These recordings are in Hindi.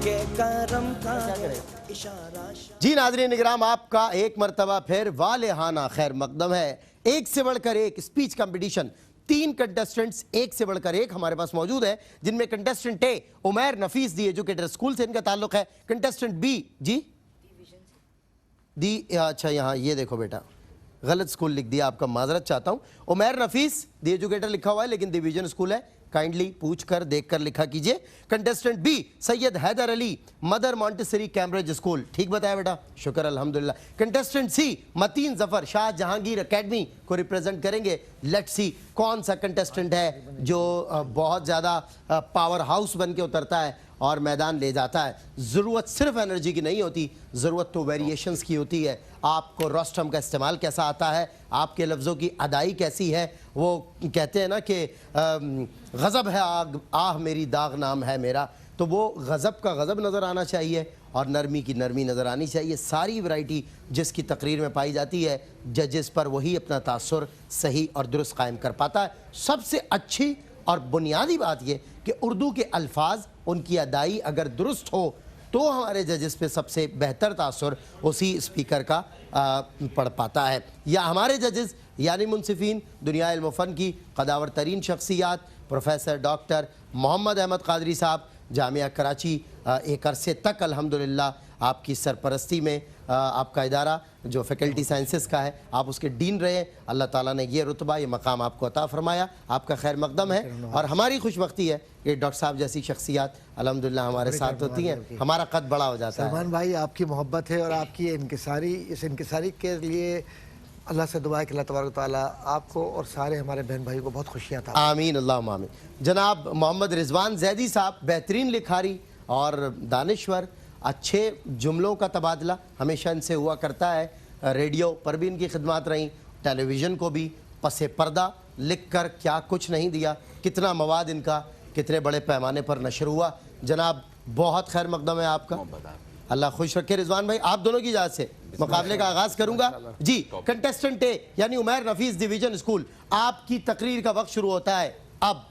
के करम का इशारा। जी नाज़रीन इकराम, आपका एक मरतबा फिर वालेहाना खैर मकदम है। एक से बढ़कर एक स्पीच कंपटीशन, 3 कंटेस्टेंट्स एक से बढ़कर एक हमारे पास मौजूद है, जिनमें कंटेस्टेंट ए उमैर नफीस दी एजुकेटर स्कूल से इनका ताल्लुक है। कंटेस्टेंट बी जी दी, अच्छा यहाँ ये देखो बेटा गलत स्कूल लिख दिया, आपका माजरत चाहता हूँ। उमैर नफीस दी एजुकेटर लिखा हुआ है लेकिन डिवीजन स्कूल है, काइंडली पूछ कर देख कर लिखा कीजिए। Contestant B Syed Haider Ali mother Montessori Cambridge school, ठीक बताया बेटा, शुक्र अल्हम्दुलिल्लाह। Contestant C Mateen Zafar Shah Jahangir academy को रिप्रेजेंट करेंगे। लेट्स सी कौन सा कंटेस्टेंट है जो बहुत ज़्यादा पावर हाउस बन के उतरता है और मैदान ले जाता है। ज़रूरत सिर्फ एनर्जी की नहीं होती, ज़रूरत तो वेरिएशंस की होती है। आपको रोस्टम का इस्तेमाल कैसा आता है, आपके लफ्ज़ों की अदाई कैसी है। वो कहते हैं ना कि गज़ब है आग आह मेरी दाग नाम है मेरा, तो वो गज़ब का गज़ब नज़र आना चाहिए और नरमी की नरमी नज़र आनी चाहिए। सारी वैरायटी जिसकी तकरीर में पाई जाती है, जजेस पर वही अपना तासुर सही और दुरुस्त कायम कर पाता है। सबसे अच्छी और बुनियादी बात यह कि उर्दू के अल्फाज, उनकी अदाई अगर दुरुस्त हो तो हमारे जजेस पे सबसे बेहतर तासुर उसी स्पीकर का पड़ पाता है। या हमारे जजेस यानी मुंसिफीन दुनिया इल्म फ़न की कदावर तरीन शख्सियात प्रोफेसर डॉक्टर मोहम्मद अहमद कादरी साहब, जामिया कराची एक अरसे तक अल्हम्दुलिल्लाह आपकी सरपरस्ती में आपका इदारा जो फैकल्टी साइंसेस का है, आप उसके डीन रहे। अल्लाह ताला ने ये रुतबा, ये मकाम आपको अता फरमाया, आपका खैर मकदम है। और हमारी खुशबख्ती है कि डॉक्टर साहब जैसी शख्सियात अल्हम्दुलिल्लाह हमारे साथ होती हैं, हमारा कद बड़ा हो जाता है। सलमान भाई, आपकी मोहब्बत है और आपकी इस इंकिसारी के लिए अल्लाह से दुआ है कि अल्लाह तबारक तआला आपको और सारे हमारे बहन भाई को बहुत खुशियाँ था। आमीन अल्लाहुम्मा आमीन। जनाब मोहम्मद रिजवान जैदी साहब बेहतरीन लिखारी और दानिश्वर, अच्छे जुमलों का तबादला हमेशा इनसे हुआ करता है। रेडियो पर भी इनकी खिदमत रहीं, टेलीविज़न को भी पसे पर्दा लिख कर क्या कुछ नहीं दिया, कितना मवाद इनका कितने बड़े पैमाने पर नशर हुआ। जनाब बहुत खैर मकदम है आपका, अल्लाह खुश रखे। रिजवान भाई, आप दोनों की इजाज़त से मुकाबले का आगाज़ करूँगा जी। कंटेस्टेंट ए यानी उमैर नफीस डिवीजन स्कूल, आपकी तकरीर का वक्त शुरू होता है अब।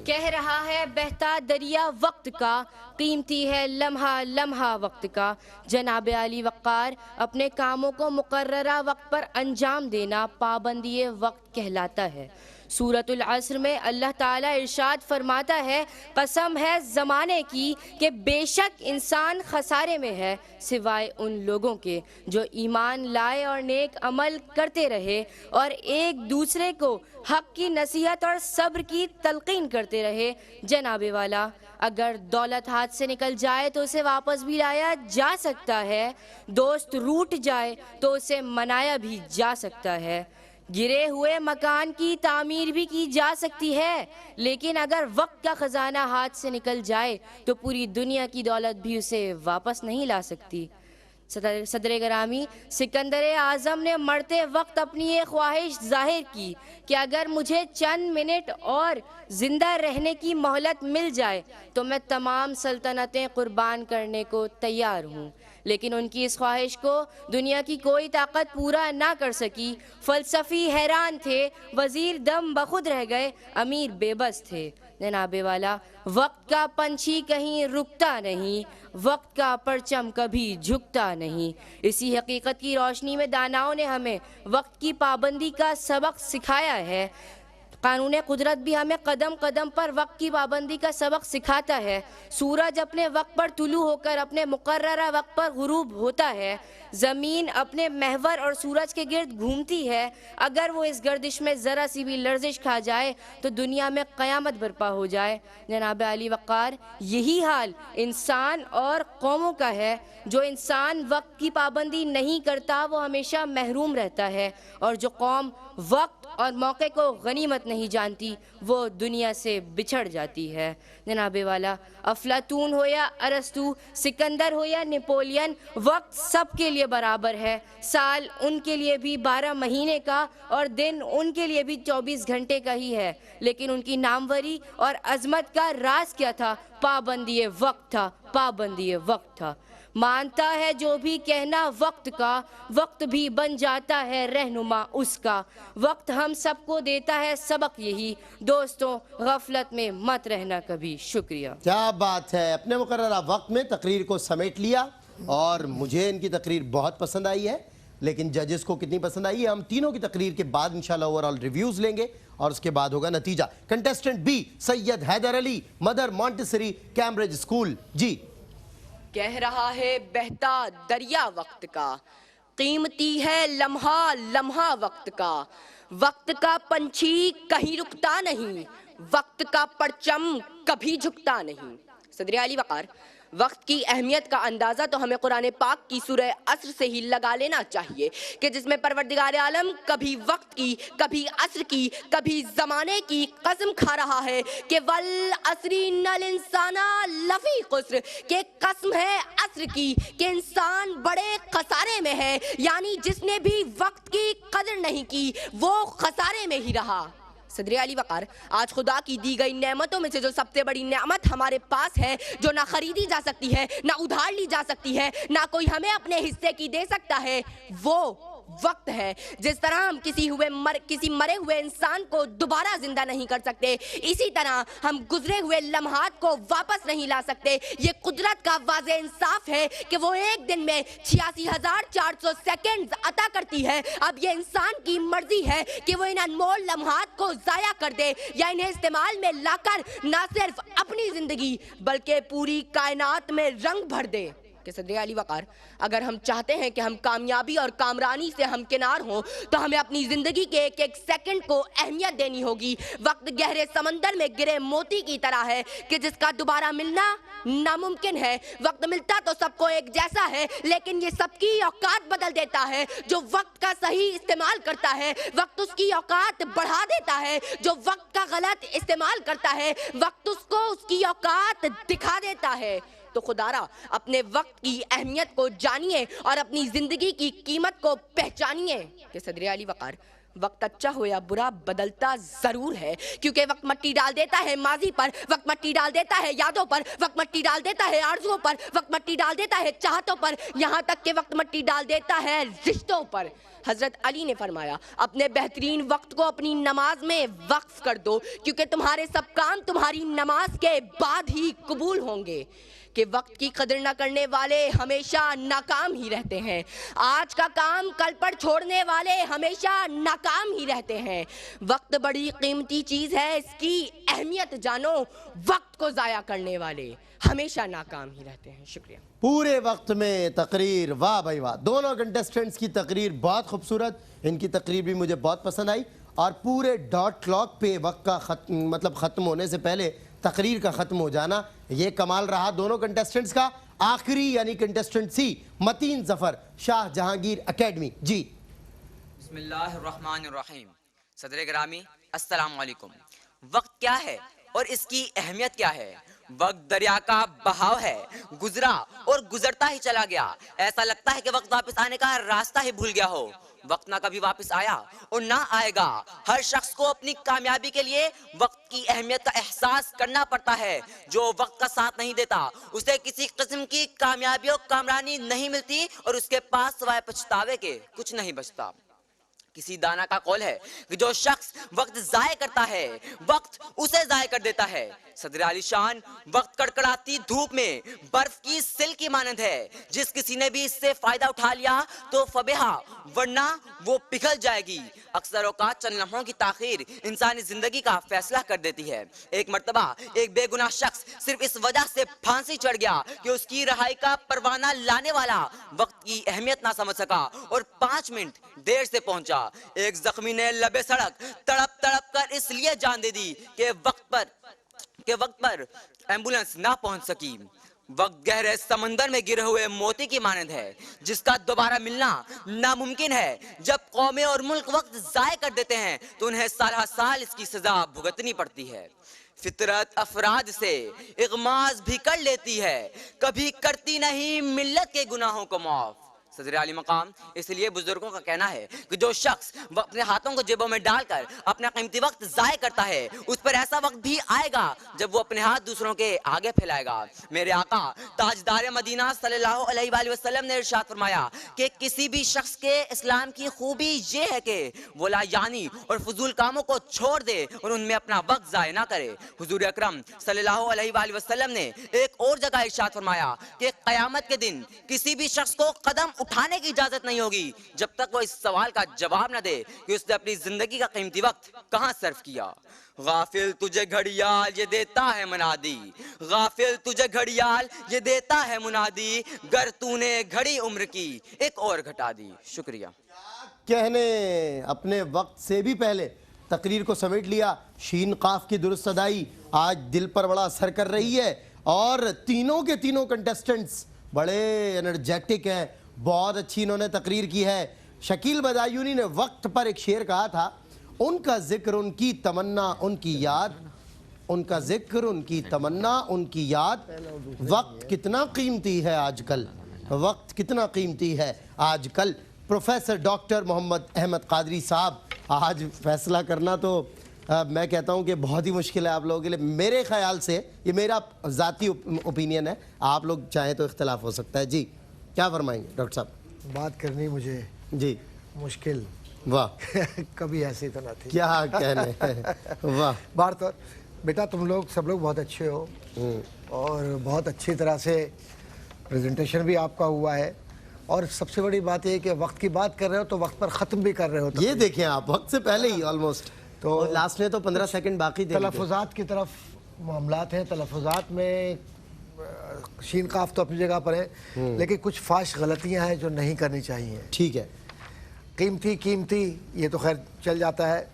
कह रहा है बहता दरिया वक्त का, कीमती है लम्हा लम्हा वक्त का। जनाब अली वक़ार, अपने कामों को मुकर्ररा वक्त पर अंजाम देना पाबंदी वक्त कहलाता है। सूरतुल अस्र में अल्लाह ताला इरशाद फरमाता है, कसम है ज़माने की कि बेशक इंसान खसारे में है सिवाय उन लोगों के जो ईमान लाए और नेक अमल करते रहे और एक दूसरे को हक़ की नसीहत और सब्र की तलक़ीन करते रहे। जनाबे वाला, अगर दौलत हाथ से निकल जाए तो उसे वापस भी लाया जा सकता है, दोस्त रूठ जाए तो उसे मनाया भी जा सकता है, गिरे हुए मकान की तामीर भी की जा सकती है, लेकिन अगर वक्त का ख़जाना हाथ से निकल जाए तो पूरी दुनिया की दौलत भी उसे वापस नहीं ला सकती। सदर ग्रामी सिकंदर आज़म ने मरते वक्त अपनी ये ख्वाहिश जाहिर की कि अगर मुझे चंद मिनट और ज़िंदा रहने की मोहलत मिल जाए तो मैं तमाम सल्तनतें कुर्बान करने को तैयार हूँ, लेकिन उनकी इस ख्वाहिश को दुनिया की कोई ताकत पूरा ना कर सकी। फ़लसफ़ी हैरान थे, वज़ीर दम बखुद रह गए, अमीर बेबस थे। जनाबे वाला, वक्त का पंछी कहीं रुकता नहीं, वक्त का परचम कभी झुकता नहीं। इसी हकीकत की रोशनी में दानाओं ने हमें वक्त की पाबंदी का सबक सिखाया है। कानून कुदरत भी हमें कदम कदम पर वक्त की पाबंदी का सबक सिखाता है। सूरज अपने वक्त पर तुलू होकर अपने मुकर्ररा वक्त पर गुरूब होता है। ज़मीन अपने महवर और सूरज के गिर्द घूमती है। अगर वो इस गर्दिश में ज़रा सी भी लर्जिश खा जाए तो दुनिया में क़यामत बर्पा हो जाए। जनाब अली वक़ार, यही हाल इंसान और कौमों का है। जो इंसान वक्त की पाबंदी नहीं करता वो हमेशा महरूम रहता है, और जो कौम वक्त और मौके को गनीमत नहीं जानती वो दुनिया से बिछड़ जाती है। जनाबे वाला, अफलातून हो या अरस्तू, सिकंदर हो या नेपोलियन, वक्त सब के लिए बराबर है। साल उनके लिए भी 12 महीने का और दिन उनके लिए भी 24 घंटे का ही है, लेकिन उनकी नामवरी और अजमत का राज क्या था? पाबंदी वक्त था, पाबंदी वक्त था। मानता है जो भी कहना वक्त का, वक्त भी बन जाता है रहनुमा उसका। वक्त हम सबको देता है सबक यही, दोस्तों गफलत में मत रहना कभी। शुक्रिया। क्या बात है, अपने मुकर्ररा वक्त में तकरीर को समेट लिया और मुझे इनकी तकरीर बहुत पसंद आई है, लेकिन जजेस को कितनी पसंद आई है हम तीनों की तकरीर के बाद इंशाल्लाह ओवरऑल रिव्यूज लेंगे और उसके बाद होगा नतीजा। Contestant B Syed Haider Ali, mother Montessori, Cambridge school. जी। कह रहा है बहता दरिया वक्त का, कीमती है लम्हा लम्हा वक्त का। वक्त का पंछी कहीं रुकता नहीं, वक्त का परचम कभी झुकता नहीं। सदर आली वकार, वक्त की अहमियत का अंदाज़ा तो हमें कुरान पाक की सूरह अस्र से ही लगा लेना चाहिए कि जिसमें परवरदिगार आलम कभी वक्त की, कभी अस्र की, कभी ज़माने की कसम खा रहा है कि वल अस्री इन्नल इंसाना लफी खुस्र, के कसम है अस्र की कि इंसान बड़े खसारे में है। यानी जिसने भी वक्त की कदर नहीं की वो खसारे में ही रहा। सदर आली वकार, आज खुदा की दी गई नेमतों में से जो सबसे बड़ी नेमत हमारे पास है, जो ना खरीदी जा सकती है, ना उधार ली जा सकती है, ना कोई हमें अपने हिस्से की दे सकता है, वो वक्त है। जिस तरह हम किसी मरे हुए इंसान को दोबारा जिंदा नहीं कर सकते, इसी तरह हम गुजरे हुए लम्हात को वापस नहीं ला सकते। ये कुदरत का वाज़े इंसाफ है कि वो एक दिन में 86,400 सेकंड अता करती है। अब ये इंसान की मर्जी है कि वो इन अनमोल लम्हात को जाया कर दे या इन्हें इस्तेमाल में लाकर ना सिर्फ अपनी जिंदगी बल्कि पूरी कायनात में रंग भर दे। कि सदर आली वकार, अगर हम चाहते हैं कि हम कामयाबी और कामरानी से हमकिनार हों तो हमें अपनी जिंदगी के एक एक सेकंड को अहमियत देनी होगी। वक्त गहरे समंदर में गिरे मोती की तरह है कि जिसका दोबारा मिलना नामुमकिन है। वक्त मिलता तो सबको एक जैसा है, लेकिन ये सबकी औकात बदल देता है। जो वक्त का सही इस्तेमाल करता है वक्त उसकी औकात बढ़ा देता है, जो वक्त का गलत इस्तेमाल करता है वक्त उसको उसकी औकात दिखा देता है। तो खुदारा अपने वक्त की अहमियत को जानिए और अपनी जिंदगी की कीमत को पहचानिए। कि सदर आली वकार, वक्त अच्छा हो या बुरा बदलता जरूर है, क्योंकि वक्त मट्टी डाल देता है माजी पर, वक्त मट्टी डाल देता है यादों पर, वक्त मट्टी डाल देता है आरजुओं पर, वक्त मट्टी डाल देता है चाहतों पर, यहाँ तक कि वक्त मट्टी डाल देता है रिश्तों पर। हजरत अली ने फरमाया, अपने बेहतरीन वक्त को अपनी नमाज में वक्फ कर दो, क्योंकि तुम्हारे सब काम तुम्हारी नमाज के बाद ही कबूल होंगे। कि वक्त की कदर न करने वाले हमेशा नाकाम ही रहते हैं। आज का काम कल पर छोड़ने वाले हमेशा नाकाम ही रहते हैं। वक्त बड़ी कीमती चीज है, इसकी अहमियत जानो। वक्त को जाया करने वाले हमेशा नाकाम ही रहते हैं। शुक्रिया। पूरे वक्त में तकरीर, वाह भाई वाह। दोनों कंटेस्टेंट्स की तकरीर बहुत खूबसूरत, इनकी तकरीर भी मुझे बहुत पसंद आई। और पूरे डॉट क्लॉक पे वक्त का ख़त्म होने से पहले तकरीर का ख़त्म हो जाना, ये कमाल रहा दोनों कंटेस्टेंट्स का। आखिरी यानी contestant C Mateen Zafar, Shah Jahangir academy. जी। बिस्मिल्लाहिर्रहमानिर्रहीम। सदर ग्रामी अस्सलाम वालेकुम। वक्त क्या है और इसकी अहमियत क्या है? वक्त दरिया का बहाव है, गुजरा और गुजरता ही चला गया। ऐसा लगता है कि वक्त वापस आने का रास्ता ही भूल गया हो। वक्त ना कभी वापस आया और ना आएगा। हर शख्स को अपनी कामयाबी के लिए वक्त की अहमियत का एहसास करना पड़ता है। जो वक्त का साथ नहीं देता उसे किसी किस्म की कामयाबी और कामरानी नहीं मिलती और उसके पास सिवाय पछतावे के कुछ नहीं बचता। किसी दाना का कौल है कि जो शख्स वक्त जाय करता है वक्त उसे जाय कर देता है। सदर आली शान, वक्त कड़कड़ाती धूप में बर्फ की सिल की मानंद है। जिस किसी ने भी इससे फायदा उठा लिया तो फबेहा, वरना वो पिघल जाएगी। अक्सर औकात चंद लम्हों की ताखीर इंसानी जिंदगी का फैसला कर देती है। एक मर्तबा एक बेगुनाह शख्स सिर्फ इस वजह से फांसी चढ़ गया कि उसकी रहाई का परवाना लाने वाला वक्त की अहमियत ना समझ सका और 5 मिनट देर से पहुंचा। एक जख्मी ने लबे सड़क तड़प तड़प कर इसलिए जान दे दी कि वक्त पर एम्बुलेंस ना पहुंच सकी। वक्त गहरे समंदर में गिरे हुए मोती की मानंद है, जिसका दोबारा मिलना नामुमकिन है। जब कौमें और मुल्क वक्त जाय कर देते हैं तो उन्हें साल इसकी सजा भुगतनी पड़ती है। फितरत अफराद से इगमाज भी कर लेती है, कभी करती नहीं मिल्लत के गुनाहों को माफ। सदर आली मकाम, इसलिए बुजुर्गों का कहना है कि जो शख्स वो अपने हाथों को जेबों में डालकर अपना कीमती वक्त जाया करता है, उस पर ऐसा वक्त भी आएगा जब वो अपने हाथ दूसरों के आगे फैलाएगा। मेरे आका ताजदार मदीना सल्लल्लाहु अलैहि वसल्लम ने इरशाद फरमाया कि किसी भी शख्स के इस्लाम की खूबी ये है कि वो लायानी और फजूल कामों को छोड़ दे और उनमें अपना वक्त जाया ना करे। हुजूर अकरम सल्लल्लाहु अलैहि वसल्लम ने एक और जगह इरशाद फरमाया कि क़यामत के दिन किसी भी शख्स को कदम उठाने की इजाजत नहीं होगी जब तक वो इस सवाल का जवाब न दे कि उसने अपनी जिंदगी का कीमती वक्त कहां सर्फ किया। गाफिल तुझे घड़ियाल ये देता है मुनादी, गाफिल तुझे घड़ियाल ये देता है मुनादी, गर तूने घड़ी उम्र की एक और घटा दी। शुक्रिया। कहने अपने वक्त से भी पहले तकरीर को समेट लिया। शीन काफ की दुरुस्त अदाई आज दिल पर बड़ा असर कर रही है और तीनों के तीनों कंटेस्टेंट्स बड़े एनर्जेटिक हैं, बहुत अच्छी इन्होंने तकरीर की है। शकील बदायूनी ने वक्त पर एक शेर कहा था, उनका जिक्र उनकी तमन्ना उनकी याद, उनका जिक्र उनकी तमन्ना उनकी याद। वक्त कितना कीमती है आजकल, वक्त कितना कीमती है आजकल। प्रोफेसर डॉक्टर मोहम्मद अहमद कादरी साहब, आज फैसला करना तो मैं कहता हूं कि बहुत ही मुश्किल है आप लोगों के लिए। मेरे ख्याल से, ये मेरा ज़ाती ओपिनियन है, आप लोग चाहें तो इख्तलाफ हो सकता है। जी क्या फरमाएंगे डॉक्टर साहब? बात करनी मुझे जी मुश्किल, वाह कभी ऐसी तो ना थी। क्या कहने वाह। बार तो बेटा तुम लोग सब लोग बहुत अच्छे हो और बहुत अच्छी तरह से प्रेजेंटेशन भी आपका हुआ है और सबसे बड़ी बात ये कि वक्त की बात कर रहे हो तो वक्त पर ख़त्म भी कर रहे हो। ये देखें आप, वक्त से पहले ही ऑलमोस्ट, तो लास्ट में तो 15 सेकंड बाकी थे। तलफ़ुज़ात की तरफ मामलात हैं। तलफ़ुज़ात में शीन काफ तो अपनी जगह पर है, लेकिन कुछ फाश गलतियां हैं जो नहीं करनी चाहिए। ठीक है। कीमती ये तो खैर चल जाता है।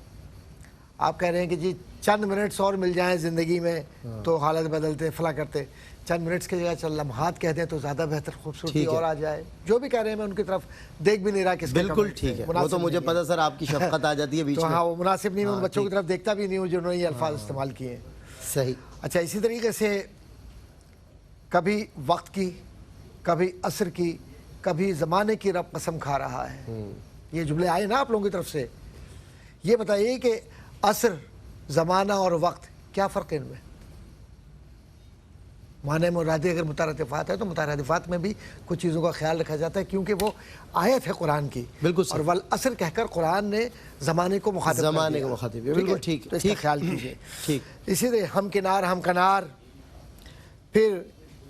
आप कह रहे हैं कि जी चंद मिनट्स और मिल जाएं ज़िंदगी में तो हालत बदलते फला करते, चंद मिनट्स की जगह चंद लम्हात कहते हैं तो ज़्यादा बेहतर खूबसूरती और आ जाए। जो भी कह रहे हैं मैं उनकी तरफ देख भी नहीं रहा किसका। बिल्कुल ठीक है, वो तो मुझे पता सर आपकी शफकत आ जाती है बीच तो में। हाँ, वो मुनासिब नहीं, मैं उन बच्चों की तरफ देखता भी नहीं हूँ जिन्होंने ये अल्फाज इस्तेमाल किए। सही। अच्छा, इसी तरीके से कभी वक्त की, कभी असर की, कभी ज़माने की रब कसम खा रहा है। ये जुमले आए ना आप लोगों की तरफ से। ये बताइए कि असर, ज़माना और वक्त क्या फ़र्क है इनमें? माने मुरादी अगर मुतारदिफ़ात है तो मुतारदिफ़ात में भी कुछ चीज़ों का ख्याल रखा जाता है क्योंकि वो आयत है कुरान की। बिल्कुल। और वल असर कहकर कुरान ने ज़माने को मुखातिब, ज़माने को मुखातिब, बिल्कुल ठीक, तो इसका ख्याल कीजिए। ठीक। इसी तरह हम किनार हम कनार, फिर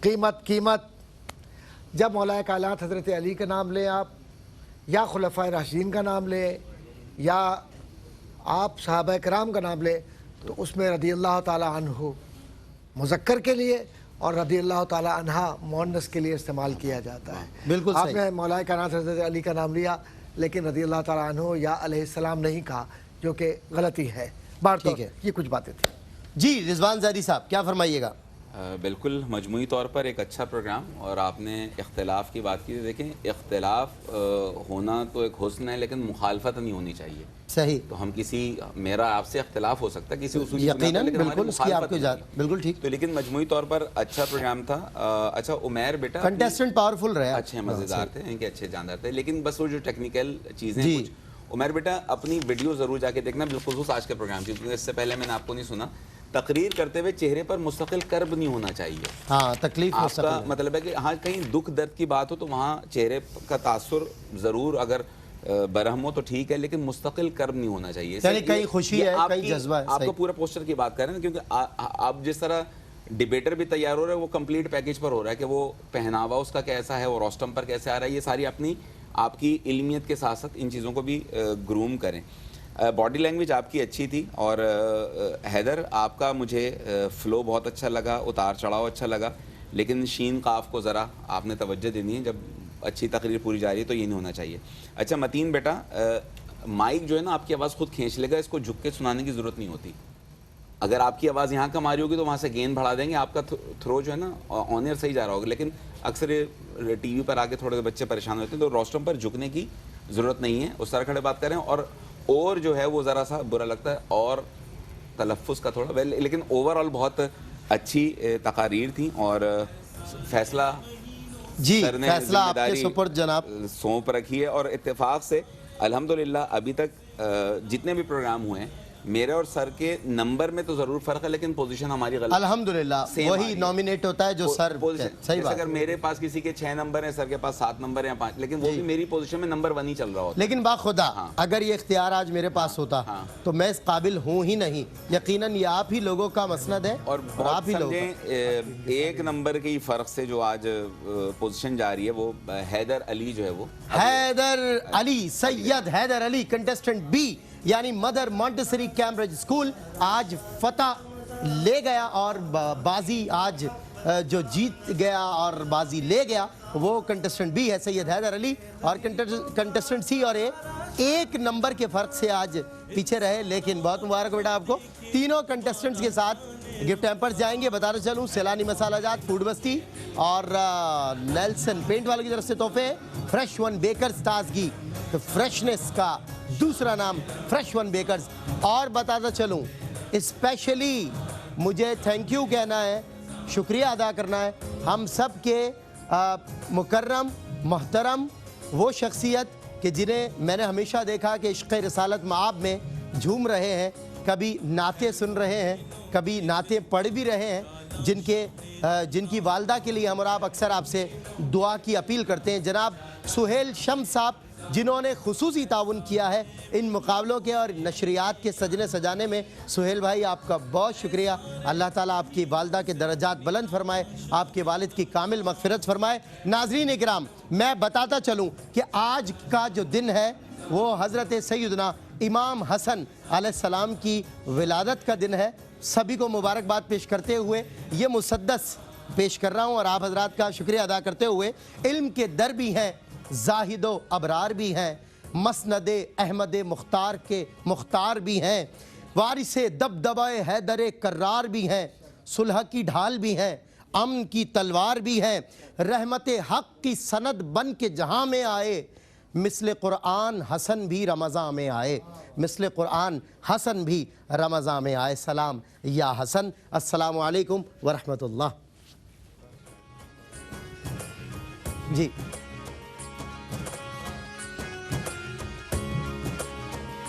कीमत। जब मौलाए कायनात हज़रत अली का नाम लें आप, या खुलफ़ाए राशिदीन का नाम लें, या आप सहाबा कराम का नाम लें, तो उसमें रदी अल्लाह ताला अन्हु मुज़क्कर के लिए और रदी अल्लाह ताला अन्हा मुअन्नस के लिए इस्तेमाल किया जाता है। बिल्कुल सही। आपने मौलाए कायनात हज़रत अली का नाम लिया लेकिन रदी अल्लाह ताला अन्हु या अलैहिस्सलाम नहीं कहा, जो कि गलती है। बार तो ये कुछ बातें थी। जी रिजवान ज़ादी साहब क्या फरमाइएगा? बिल्कुल मजमूई तौर पर एक अच्छा प्रोग्राम। और आपने इख्तिलाफ़ की बात की, देखें इख्तिलाफ़ होना तो एक हुस्न है लेकिन मुखालफत नहीं होनी चाहिए। सही। तो हम किसी, मेरा आपसे इख्तिलाफ हो सकता है किसी उसूली यकीनन, लेकिन बिल्कुल उसकी आपको बिल्कुल ठीक। तो लेकिन मजमूई तौर पर अच्छा प्रोग्राम था। अच्छा उमैर बेटा कंटेस्टेंट पावरफुल रहे, अच्छे मज़ेदार थे, इनके अच्छे जानदार थे, लेकिन बस वो जो टेक्निकल चीज़ें कुछ। उमैर बेटा अपनी वीडियो ज़रूर जाके देखना, बिलखुसूस आज के प्रोग्राम की, क्योंकि इससे पहले मैंने आपको नहीं सुना। तकरीर करते हुए चेहरे पर मुस्तकिल कर्ब नहीं होना चाहिए। हाँ, तकलीफ आपका मतलब है कि हाँ कहीं दुख दर्द की बात हो तो वहाँ चेहरे का तासुर ज़रूर अगर बरहम हो तो ठीक है, लेकिन मुस्तकिल कर्ब नहीं होना चाहिए। कहीं खुशी है, कहीं जज्बा है। आपका पूरा पोस्टर की बात कर रहे हैं, क्योंकि आप जिस तरह डिबेटर भी तैयार हो रहे हैं वो कंप्लीट पैकेज पर हो रहा है कि वो पहनावा उसका कैसा है, वो रोस्टम पर कैसे आ रहा है, ये सारी अपनी आपकी इल्मियत के साथ साथ इन चीज़ों को भी ग्रूम करें। बॉडी लैंग्वेज आपकी अच्छी थी और हैदर आपका मुझे फ़्लो बहुत अच्छा लगा, उतार चढ़ाव अच्छा लगा, लेकिन शीन काफ को ज़रा आपने तवज्जो देनी है। जब अच्छी तकरीर पूरी जा रही है तो ये नहीं होना चाहिए। अच्छा मतीन बेटा, माइक जो है ना आपकी आवाज़ खुद खींच लेगा, इसको झुक के सुनाने की ज़रूरत नहीं होती। अगर आपकी आवाज़ यहाँ कम आ रही होगी तो वहाँ से गेन बढ़ा देंगे, आपका थ्रो जो है ना ऑन एयर सही जा रहा होगा, लेकिन अक्सर ये टीवी पर आके थोड़े बच्चे परेशान होते हैं, तो रोस्टम पर झुकने की ज़रूरत नहीं है, उस तरह खड़े बात करें। और जो है वो ज़रा सा बुरा लगता है और तलफ़्फ़ुज़ का थोड़ा लेकिन ओवरऑल बहुत अच्छी तकारीर थी और फैसला जी, सर ने फैसला आपके जिम्मेदारी सुपुर्द जनाब। सौंप रखी है और इत्तेफाक से अल्हम्दुलिल्लाह अभी तक जितने भी प्रोग्राम हुए हैं मेरे और सर के नंबर में तो जरूर फर्क है, लेकिन पोजीशन हमारी गलत अल्हम्दुलिल्लाह Same आ रही वही है। नॉमिनेट होता है जो सर पोजीशन सही जैसे बात। अगर मेरे पास किसी के 6 नंबर हैं, सर के पास 7 नंबर या 5, लेकिन वो भी मेरी पोजीशन में नंबर 1 ही चल रहा होता है। लेकिन बाखुदा हाँ। अगर ये इख्तियार आज मेरे पास होता हाँ। तो मैं इस काबिल हूँ ही नहीं। यकीनन ये आप ही लोगों का मसनद है और आप बहुत ही लोगों का। समझें 1 नंबर के फर्क से जो आज पोजीशन जा रही है वो हैदर अली जो है वो हैदर अली, सैयद हैदर अली कंटेस्टेंट बी यानी मदर मॉन्टेसरी कैम्ब्रिज स्कूल आज फतह ले गया और बाजी आज जो जीत गया और बाजी ले गया वो कंटेस्टेंट बी है सैयद हैदर अली, और कंटेस्टेंट सी और ए 1 नंबर के फर्क से आज पीछे रहे। लेकिन बहुत मुबारक बेटा आपको। तीनों कंटेस्टेंट्स के साथ गिफ्ट हैम्पर्स जाएंगे। बताना चलूँ सैलानी मसाला जात फूड बस्ती और नेल्सन पेंट वालों की तरफ से तोहफे, फ्रेश वन बेकर्स ताजगी, तो फ्रेशनेस का दूसरा नाम फ्रेश वन बेकर्स। और बताता चलूँ स्पेशली मुझे थैंक यू कहना है, शुक्रिया अदा करना है हम सब के मुकर्रम मोहतरम वो शख्सियत कि जिन्हें मैंने हमेशा देखा कि इश्क़ रिसालत माब में झूम रहे हैं, कभी नाते सुन रहे हैं, कभी नाते पढ़ भी रहे हैं, जिनकी वालदा के लिए हम और आप अक्सर आपसे दुआ की अपील करते हैं। जनाब सुहेल शम्स साहब जिन्होंने खुसूसी ताउन किया है इन मुकाबलों के और नशरियात के सजने सजाने में। सुहेल भाई आपका बहुत शुक्रिया। अल्लाह ताला आपकी वालदा के दर्जात बुलंद फरमाए, आपके वालिद की कामिल मगफिरत फरमाए। नाज़रीन इकराम, मैं बताता चलूँ कि आज का जो दिन है वो हज़रत सैयदना इमाम हसन अलैहिस्सलाम की विलादत का दिन है। सभी को मुबारकबाद पेश करते हुए ये मुसद्दस पेश कर रहा हूँ और आप हजरात का शुक्रिया अदा करते हुए। इल्म के दर भी हैं, जाहिदो अबरार भी हैं, मसनदे अहमद मुख्तार के मुख्तार भी हैं, वारिसे दबदबाए हैदर कर्रार भी हैं, सुलह की ढाल भी हैं, अमन की तलवार भी हैं, रहमत हक की सनद बन के जहाँ में आए, मिस्ल क़ुरआन हसन भी रमज़ान में आए, मिस्ल क़ुरआन हसन भी रमज़ान में आए। सलाम या हसन। अस्सलामु अलैकुम व रहमतुल्लाह। जी